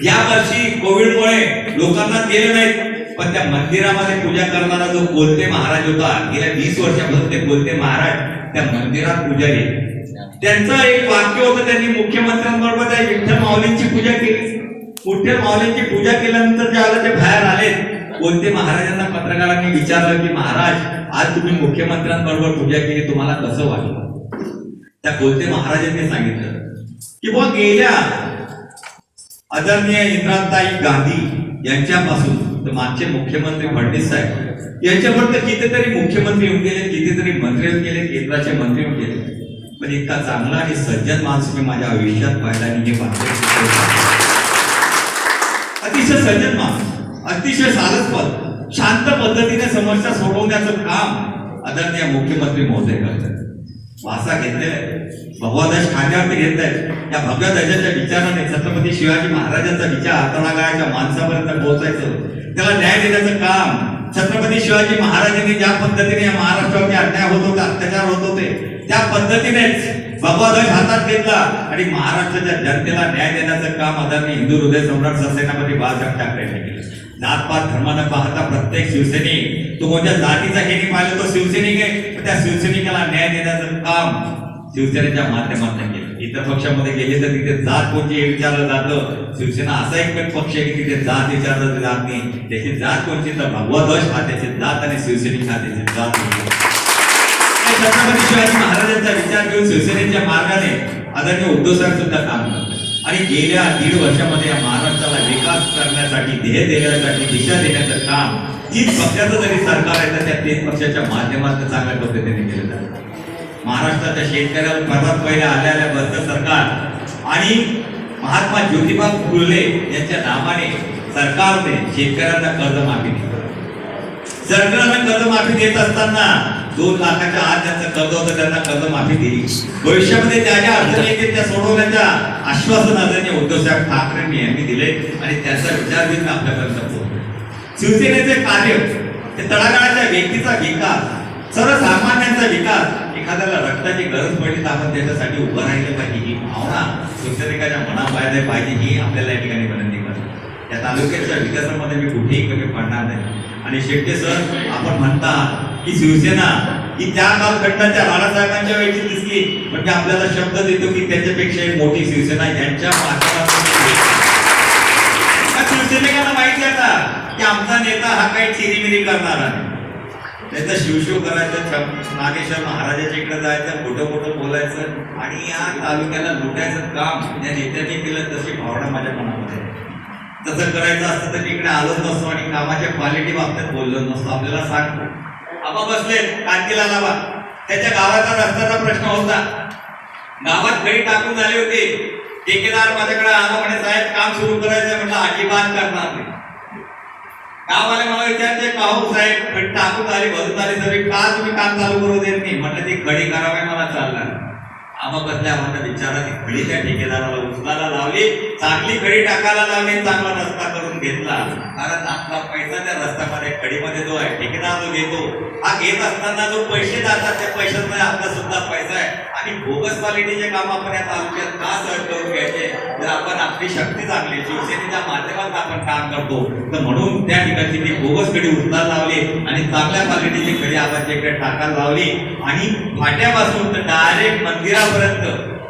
या वर्षी कोविडमुळे लोकांना गेले नाहीत, पण त्या मंदिरामध्ये पूजा करणारा जो कोलते महाराज होता, गेल्या 20 वर्षापासून ते कोलते महाराज त्या मंदिरात पुजारी, त्यांचं एक वाक्य होतं, त्यांनी मुख्यमंत्र्यांबरोबर त्या विठ्ठल माऊलींची पूजा केली. विठ्ठल माऊलींची पूजा केल्यानंतर ज्यावेळेला ते बाहेर आले, कोलते महाराजांना पत्रकारांनी विचारलं की महाराज, आज तुम्ही मुख्यमंत्र्यांबरोबर पूजा केली, तुम्हाला कसं वाटलं? त्या कोलते महाराजांनी सांगितलं की बुवा गेल्या आदरणीय इंदिराताई गांधी यांच्यापासून तर मागचे मुख्यमंत्री फडणवीस साहेब यांच्यापर्यंत कितीतरी मुख्यमंत्री येऊन गेले, कितीतरी मंत्री येऊन गेले, केंद्राचे मंत्री येऊन गेले, पण इतका चांगला आणि सज्जन माणूस मी माझ्या आयुष्यात पाहिला आणि हे अतिशय सज्जन माणूस, अतिशय साधस्पद, शांत पद्धतीने समस्या सोडवण्याचं काम आदरणीय मुख्यमंत्री महोदय करतात. वासा घेतलेला भगवा ध्वज खांद्यावरती घेत आहेत. या भगव्या ध्वजाच्या विचाराने छत्रपती शिवाजी महाराजांचा विचार तळागाळाच्या माणसापर्यंत पोहोचायचं, त्याला न्याय देण्याचं काम छत्रपती शिवाजी महाराजांनी ज्या पद्धतीने या महाराष्ट्रावरती अन्याय होत होते, अत्याचार होत होते, त्या पद्धतीनेच भगवा ध्वज हातात घेतला आणि महाराष्ट्राच्या जनतेला न्याय देण्याचं काम आदरणीय हिंदू हृदय सम्राट सरसेनापती बाळासाहेब ठाकरे यांनी केलं. जातपात धर्मानं पाहता प्रत्येक शिवसैनिक, तो कोणत्या जातीचा हे नाही पाहिलं, तो शिवसैनिक आहे, पण त्या शिवसैनिकाला न्याय देण्याचं काम शिवसेनेच्या माध्यमातून केलं. इतर पक्षामध्ये गेले तर तिथे जात कोणती हे विचारलं जातं. शिवसेना असा एक पक्ष आहे की तिथे जात विचारलं जात नाही. त्याची जात कोणती तर भगवा ध्वज हा त्याची जात आणि शिवसैनिक हा त्याची जात. छत्रपती शिवाजी महाराजांचा विचार घेऊन शिवसेनेच्या मार्गाने आदरणीय उद्धव साहेब सुद्धा काम करतात आणि गेल्या 1.5 वर्षामध्ये या महाराष्ट्राला विकास करण्यासाठी, ध्येय देण्यासाठी, दिशा देण्याचं काम 3 पक्षाचं जरी सरकार आहे तर त्या 3 पक्षाच्या माध्यमातून चांगल्या पद्धतीने केलं जातं. महाराष्ट्राच्या शेतकऱ्याला सर्वात पहिले आलेल्या बद्ध सरकार आणि महात्मा ज्योतिबा फुले यांच्या नावाने सरकारने शेतकऱ्यांना कर्जमाफी दिली. सरकारने कर्जमाफी देत असताना 2 लाखाच्या आत ज्यांचं कर्ज होतं त्यांना कर्जमाफी दिली. भविष्यामध्ये ज्या ज्या अडचणी येतील त्या सोडवण्याच्या आश्वासन आदरणीय उद्धव साहेब ठाकरे यांनी दिले आणि त्याचा विचार घेऊन आपल्यापर्यंत पोहोचले. शिवसेनेचे कार्य ते तळागाळाच्या व्यक्तीचा विकास, सर्वसामान्यांचा विकास, एखाद्याला रक्ताची गरज पडली तर आपण त्याच्यासाठी उभं राहिलं पाहिजे, ही भावना शिवसैनिकाच्या मनात पाहिजे, ही आपल्याला या ठिकाणी विनंती करतो. या तालुक्याच्या विकासामध्ये मी कुठेही कमी पडणार नाही. आणि शेट्टे सर, आपण म्हणता की शिवसेना ही त्या कालखंडाच्या राणासाहेबांच्या वेळची दिसली, म्हणजे आपल्याला शब्द देतो की त्याच्यापेक्षा एक मोठी शिवसेना यांच्या शिवसैनिकांना माहिती आता की आमचा नेता हा काही चिरीमिरी करणारा नाही. त्याचं शिवशिव करायचं, नागेश्वर महाराजाच्या इकडे जायचं, खोटं बोलायचं आणि या तालुक्याला लुटायचं काम या नेत्यांनी केलं. तशी भावना माझ्या मनामध्ये तसं करायचं असतं तर तिकडे आलोच नसतो आणि कामाच्या क्वालिटी बाबतीत बोललो नसतो. आपल्याला सांगतो आबा बसले कांतीला लावा, त्याच्या गावाचा रस्त्याचा प्रश्न होता. गावात खडी टाकून झाले होते. ठेकेदार माझ्याकडे आला म्हणे साहेब काम सुरू करायचं. म्हटलं अजिबात करणार नाही. गाववाले मला विचारते का हो साहेब खडी टाकून झाली भरून झाली सगळी का तुम्ही काम चालू करू देत नाही. म्हटलं ती खडी करावी मला चालणार. आम्हा बसल्या म्हणलं विचारा ती खडी त्या ठेकेदाराला उचलायला लावली, चांगली खडी टाकायला लावली, चांगला रस्ता करून घेतला. कारण आपला पैसा त्या रस्त्यामध्ये खडीमध्ये जो आहे ठेकेदार जो घेतो, हा घेत असताना जो पैसे जातात त्या पैशांमध्ये आपला सुद्धा पैसा आहे. आणि बोगस क्वालिटीचे काम आपण या तालुक्यात का सहज करून घ्यायचे. जर आपण आपली शक्ती चांगली शिवसेनेच्या माध्यमातून आपण काम करतो तर म्हणून त्या ठिकाणी ती बोगस खडी उचलायला लावली आणि चांगल्या क्वालिटीची खडी आपण तिकडे टाकायला लावली. आणि फाट्यापासून तर डायरेक्ट मंदिरापर्यंत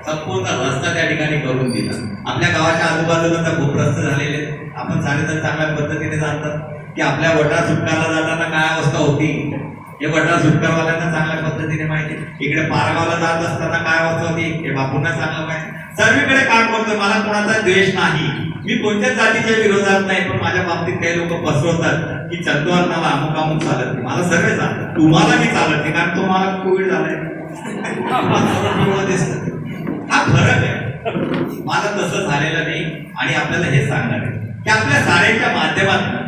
संपूर्ण रस्ता त्या ठिकाणी करून दिला. आपल्या गावाच्या आजूबाजूला तर खूप रस्ते झालेले आहेत. आपण साडेजण चांगल्या पद्धतीने जाणतात की आपल्या वटा सुटकाला जाताना काय अवस्था होती हे वटा सुटकारवाल्यांना चांगल्या पद्धतीने माहिती. इकडे पारगावला जात असताना काय अवस्था होती हे बापूंना चांगलं माहिती. सर्वीकडे काम करतो. मला कोणाचा द्वेष नाही, मी कोणत्याच जातीच्या विरोधात नाही. पण माझ्या बाबतीत काही लोक फसवतात की चंदवार नाव अमुक अमुक चालत नाही. मला सर्व चालत, तुम्हाला मी चालत नाही कारण तुम्हाला कोविड झालाय. हा फरक आहे. मला तसं झालेलं नाही. आणि आपल्याला हे सांगणार आहे की आपल्या साऱ्यांच्या माध्यमातून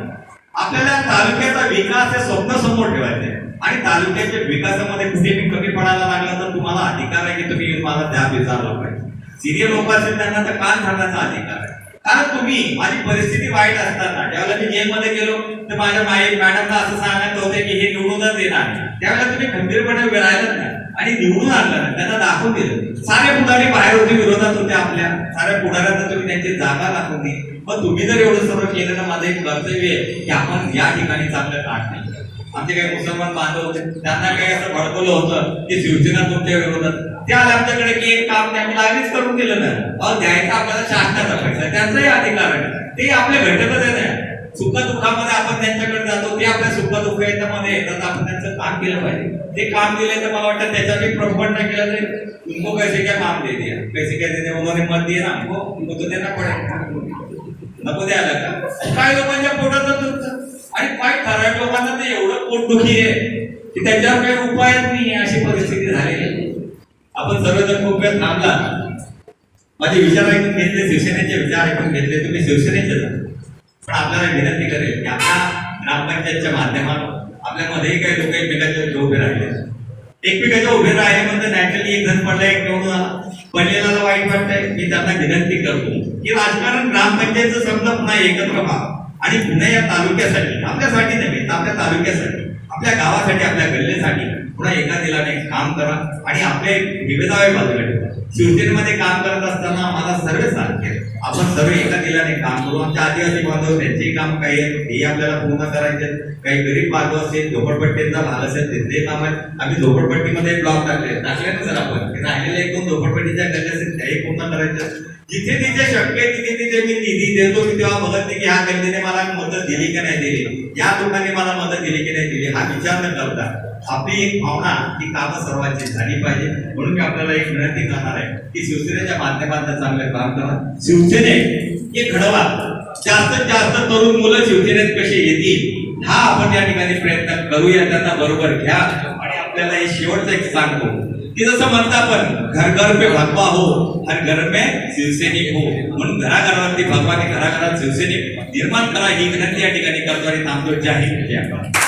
आपल्याला तालुक्याचा विकास हे स्वप्न समोर ठेवायचे आहे. आणि तालुक्याच्या विकासामध्ये कुठे मी कमी पडायला लागला तर तुम्हाला अधिकार आहे की तुम्ही मला त्या विचारला पाहिजे. सिनियर लोक असेल त्यांना तर कान धरण्याचा अधिकार आहे. कारण तुम्ही माझी परिस्थिती वाईट असताना ज्यावेळेला मी जेलमध्ये गेलो तर माझ्या मॅडमला असं सांगण्यात होते की हे निवडूनच देणार. त्यावेळेला तुम्ही खंबीरपणे उभे राहिलात नाही आणि निवडून आणलं, त्यांना दाखवून दिलं. सारे पुढारी बाहेर होते, विरोधात होते. आपल्या साऱ्या पुढाऱ्यांना तुम्ही त्यांची जागा दाखवून दिली. मग तुम्ही जर एवढं सर्व केलं ना माझं एक कर्तव्य आहे की आपण या ठिकाणी चांगलं काम केलं. आमचे काही मुसलमान बांधव होते, त्यांना काही असं भडकवलं होतं की शिवसेना तुमच्या विरोधात. ते आले आमच्याकडे की एक काम त्यांनी लागलीच करून दिलं ना. द्यायचा आपल्याला शासनाचा पैसा, त्यांचाही अधिकार आहे. ते आपले घटकच आहे ना. सुख दुःखामध्ये आपण त्यांच्याकडे जातो, ते आपल्या सुख दुःख याच्यामध्ये येतात. आपण त्यांचं काम केलं पाहिजे. ते काम केलं तर मला वाटतं त्याच्यासाठी प्रॉपर्ट केलं तरी तुमको पैसे क्या काम दे दिया, पैसे क्या देते उन्होंने मत दिया ना हमको तो देना पडेल. नको द्यायला का काही लोकांच्या पोटात तुमचं. आणि काही ठराविक लोकांना ते एवढं पोटदुखी आहे की त्याच्यावर काही उपायच नाही अशी परिस्थिती झालेली आहे. आपण सर्वजण खूप वेळ थांबला, माझे विचार ऐकून घेतले, शिवसेनेचे विचार ऐकून घेतले, तुम्ही शिवसेनेचे जा. पण आपल्याला विनंती करेल की आपल्या ग्रामपंचायतच्या माध्यमातून आपल्यामध्येही काही लोक एकमेकांच्या उभे राहिले. एकमेकांच्या उभे राहिले म्हणजे नॅचरली एक जण पडला, एक निवडून आला. पडलेला वाईट वाटतंय. मी त्यांना विनंती करतो की राजकारण ग्रामपंचायतचं समजा पुन्हा एकत्र व्हा आणि पुन्हा या तालुक्यासाठी, आपल्यासाठी नव्हे तर आपल्या तालुक्यासाठी, आपल्या गावासाठी, आपल्या गल्लीसाठी पुन्हा एका दिलाने काम करा आणि आपले विविधावे बाजूला ठेवा. शिवसेनेमध्ये काम करत असताना आम्हाला सर्व सारखे आपण सर्व एका दिलाने काम करू. आमच्या आदिवासी बांधव त्यांचेही काम काही आहे हे आपल्याला पूर्ण करायचे. काही गरीब बांधव असेल, झोपडपट्टीचा भाग असेल त्यांचे काम आहे. आम्ही झोपडपट्टीमध्ये ब्लॉक टाकले ना सर आपण राहिलेले एक दोन झोपडपट्टीच्या गल्ली असेल त्याही पूर्ण करायचं. जिथे तिथे शक्य आहे तिथे तिथे मी निधी देतो. मी तेव्हा बघत नाही की ह्या गल्लीने मला मदत दिली की नाही दिली, या लोकांनी मला मदत दिली की नाही दिली, हा विचार न करता आपली एक भावना ही कामं सर्वांची झाली पाहिजे. म्हणून मी आपल्याला एक विनंती करणार आहे की शिवसेनेच्या माध्यमातून चांगलं काम करा. शिवसेने हे घडवा. जास्तीत जास्त तरुण मुलं शिवसेनेत कसे येतील हा आपण या ठिकाणी प्रयत्न करूया. त्यांना बरोबर घ्या. आणि आपल्याला हे शेवटचं एक सांगतो की जसं म्हणता आपण घर घर पे भगवा हो, हर घर में शिवसैनिक हो. म्हणून घराघरावरती भगवानी, घराघरात शिवसैनिक निर्माण करा ही विनंती या ठिकाणी करतो आणि थांबतो. जय हिंद, जय भारत.